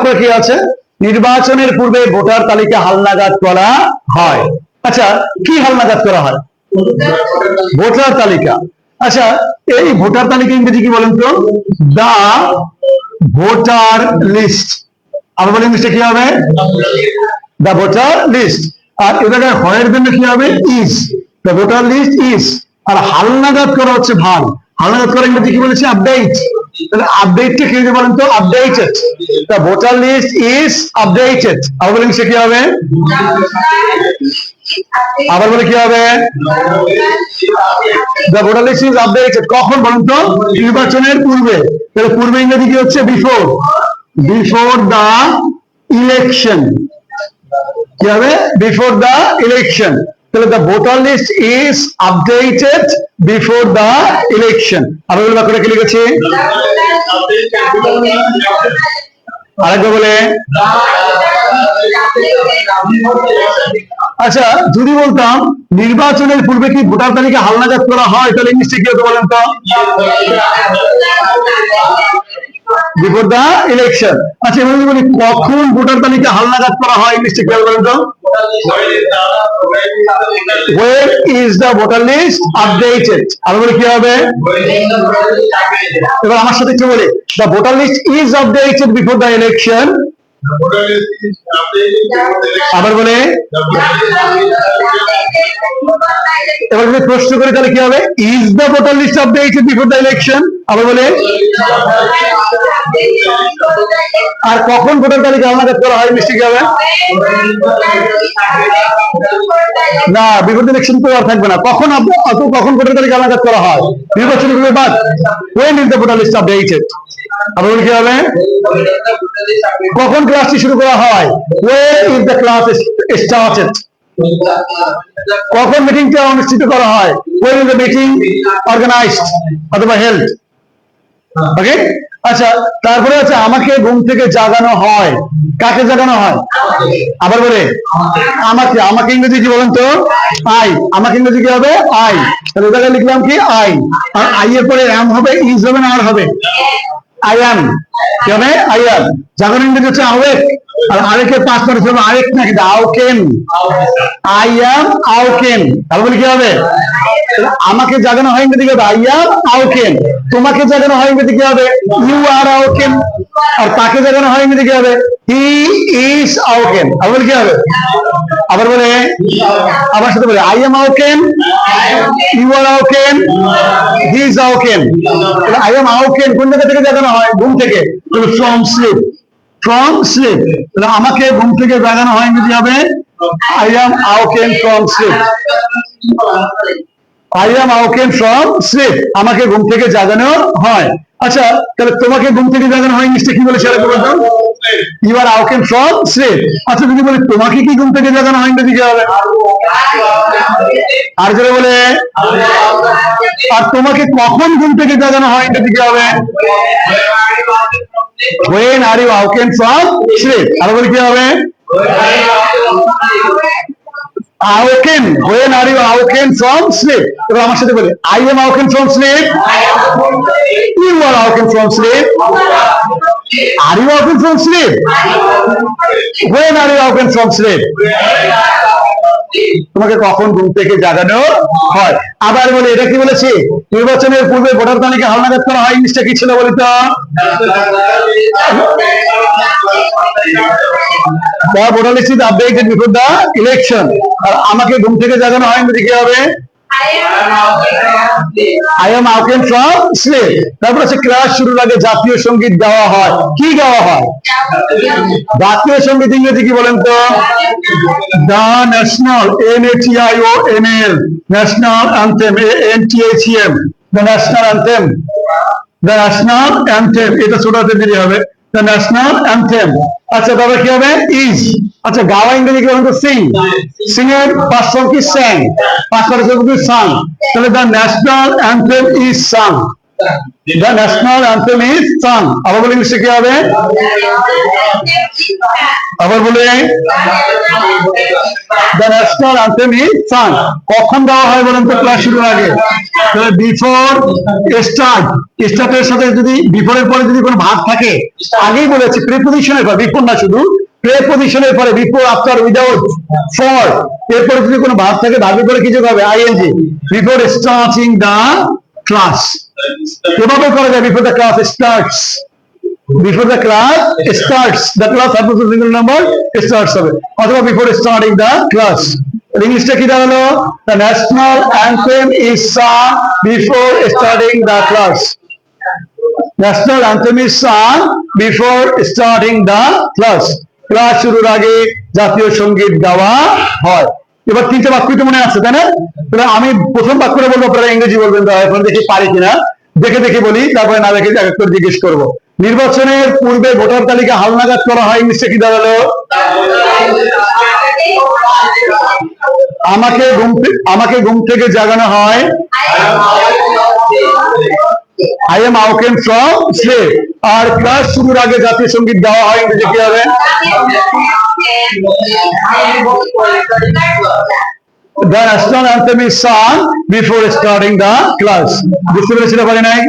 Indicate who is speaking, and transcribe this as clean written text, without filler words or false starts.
Speaker 1: করে কি আছে, নির্বাচনের পূর্বে ভোটার তালিকা হালনাগাদ করা হয়। আচ্ছা, কি হালনাগাদ করা হয়? ভোটার তালিকা। আচ্ছা, এই ভোটার তালিকা ইংরেজি কি বলেন তো? দা ভোটার লিস্ট। আবার বলে ইংলিশে কি হবে? The voter list. আর এ জায়গায় হয়ের জন্য কি হবে? Is. The voter list is. আর হালনাগাদ করা হচ্ছে ভার। হালনাগাদ করা ইংরেজি কি বলেছে? আপডেট। তাহলে আপডেটটা কি বলেন তো? Updated. The voter list is updated. আবার বলে ইংলিশে কি হবে? আবার বলে কি হবে? The voter list is updated. কখন বলেন তো? নির্বাচনের পূর্বে। তাহলে পূর্বে ইংরেজি কি হচ্ছে? বিফোর। Before the election. কি হবে? Before the election. তাহলে the voter list is updated before the election. আবার বলে বাক্যটা কি লিখেছি? আরেকবার বলে। আচ্ছা, যদি বলতাম নির্বাচনের পূর্বে কি ভোটার তালিকা হালনাগাদ করা হয়, তাহলে ইংলিশে কি হতো বলেন তো? Before the election. আচ্ছা, এবার বলি কখন ভোটার তালিকা হালনাগাদ করা হয়, ইংলিশে কি বলেন তো? When is the voter list updated? আবার বলে কি হবে? এবার আমার সাথে একটু বলি, the voter list is updated before the election. আবার বলে, এবার যদি প্রশ্ন করে তাহলে কি হবে? Is the voter list updated before the election? আবার বলে, আর কখন ভোটার তালিকা হালনাগাদ করা হয়, মিষ্টি কি হবে? না, বিফোর দ্য ইলেকশন তো আর থাকবে না। কখন কখন ভোটার তালিকা হালনাগাদ করা হয়? নির্বাচনের পূর্বে বাদ। When is the voter list updated? আবার বলে কি হবে? কখন ক্লাসটি শুরু করা হয়? When is the class started? কখন মিটিংটা অনুষ্ঠিত করা হয়? When is the meeting organized অথবা held? ওকে। আচ্ছা, তারপরে আছে আমাকে ঘুম থেকে জাগানো হয়। কাকে জাগানো হয়? আবার বলে আমাকে। আমাকে ইংরেজি কি বলেন তো? আই। আমাকে ইংরেজি কি হবে? আই। তাহলে জায়গায় লিখলাম কি? আই। আর আই এর পরে এম হবে, ইজ হবে না আর হবে? I M. কি হবে? I M. জাগানো ইংরেজি হচ্ছে আওয়েক। আর আরেকের পাঁচ পার্ট হবে আরেক নাকি? আওকেন। I am awoken. তাহলে বলে কি হবে? আমাকে জাগানো হয় ইংরেজি কি হবে? I am awoken. তোমাকে জাগানো হয় ইংরেজি কি হবে? You are আওকেন। আর তাকে জাগানো হয় ইংরেজি কি হবে? He is awoken. আবার কি হবে? আবার বলে, আমার সাথে বলে I am awoken, you are awoken, he is awoken. I am awoken কোন জায়গা থেকে জাগানো হয়? ঘুম থেকে। From sleep. From sleep. তাহলে আমাকে ঘুম থেকে জাগানো হয় ইংরেজি হবে I am awoken from sleep. I am awoken from sleep. আমাকে ঘুম থেকে জাগানো হয়। আচ্ছা, তাহলে তোমাকে ঘুম থেকে জাগানো হয় ইংলিশে কি বলে সেটা বলতো? You are awoken from sleep. আচ্ছা, যদি বলি তোমাকে কি ঘুম থেকে জাগানো হয় ইংরেজি কি হবে? আর যারা বলে, আর তোমাকে কখন ঘুম থেকে জাগানো হয় ইংরেজি কি হবে? When are you awoken from sleep? আর বলে কি হবে? Awoken. When are you awoken from sleep? এবার আমার সাথে বলি I am awoken from sleep. You are awoken from sleep. Are you awoken from sleep? When are you awoken from sleep? তোমাকে কখন ঘুম থেকে জাগানো হয়? আবার বলি, এটা কি বলেছি? নির্বাচনের পূর্বে ভোটার তালিকা হালনাগাদ করা হয়, ইংলিশটা কি ছিল বলি তো? The voter list is updated before the election. আর আমাকে ঘুম থেকে জাগানো হয় ইংরেজি কি হবে? I am awoken from sleep. তারপর আছে ক্লাস শুরুর আগে জাতীয় সঙ্গীত গাওয়া হয়। কি গাওয়া হয়? জাতীয় সঙ্গীত ইংরেজি কি বলেন তো? The national, NATIONAL, national anthem, ANTHEM, the national anthem, the national anthem. এটা ছোটতে দিলে হবে the national anthem. আচ্ছা, তারপরে কি হবে? Is. আচ্ছা, গাওয়া ইংরেজি কি বলেন তো? Sing. Sing এর পাঁচ ফর্ম কি? Sang. পাঁচ ফর্ম কি? Sung. তাহলে the national anthem is sung. The national anthem is sung. আবার বলি ইংলিশে কি হবে? আবার বলে the national anthem is sung কখন দেওয়া হয় বলেন তো ক্লাস শুরুর আগে? তাহলে বিফোর স্টার্টের সাথে যদি বিফোরের পরে যদি কোনো ভাগ থাকে, আগেই বলেছি প্রিপোজিশনের পর, বিফোর না শুধু প্রিপোজিশনের পরে, বিফোর, আফটার, উইদাউট, ফর, এরপরে যদি কোনো ভাগ থাকে ভাগের পরে কি যোগ হবে? ING. Before starting the class, এভাবে করা যায়। Before the class starts, before the class starts, the class happens to single number starts হবে, অথবা before starting the class। ইংলিশটা কি দাঁড়ালো? the national anthem is sung before starting the class, national anthem is sung before starting the class, class শুরুর আগে জাতীয় সঙ্গীত গাওয়া হয়। এবার তিনটা বাক্যই তো মনে আছে, তাই না? তাহলে আমি প্রথম বাক্যটা বলবো, আপনারা ইংরেজি বলবেন, তো এখন দেখি পারি কিনা, দেখে দেখে বলি, তারপরে না দেখে এক করে জিজ্ঞেস করবো। নির্বাচনের পূর্বে ভোটার তালিকা হালনাগাদ করা হয়, ইংলিশে কি দাঁড়ালো? আমাকে ঘুম থেকে জাগানো হয়, I am awakened from sleep। আর ক্লাস শুরুর আগে জাতীয় সঙ্গীত গাওয়া হয়, ইংরেজি কি হবে? The national anthem is sung before starting the class। বুঝতে পেরেছিল পারে নাই?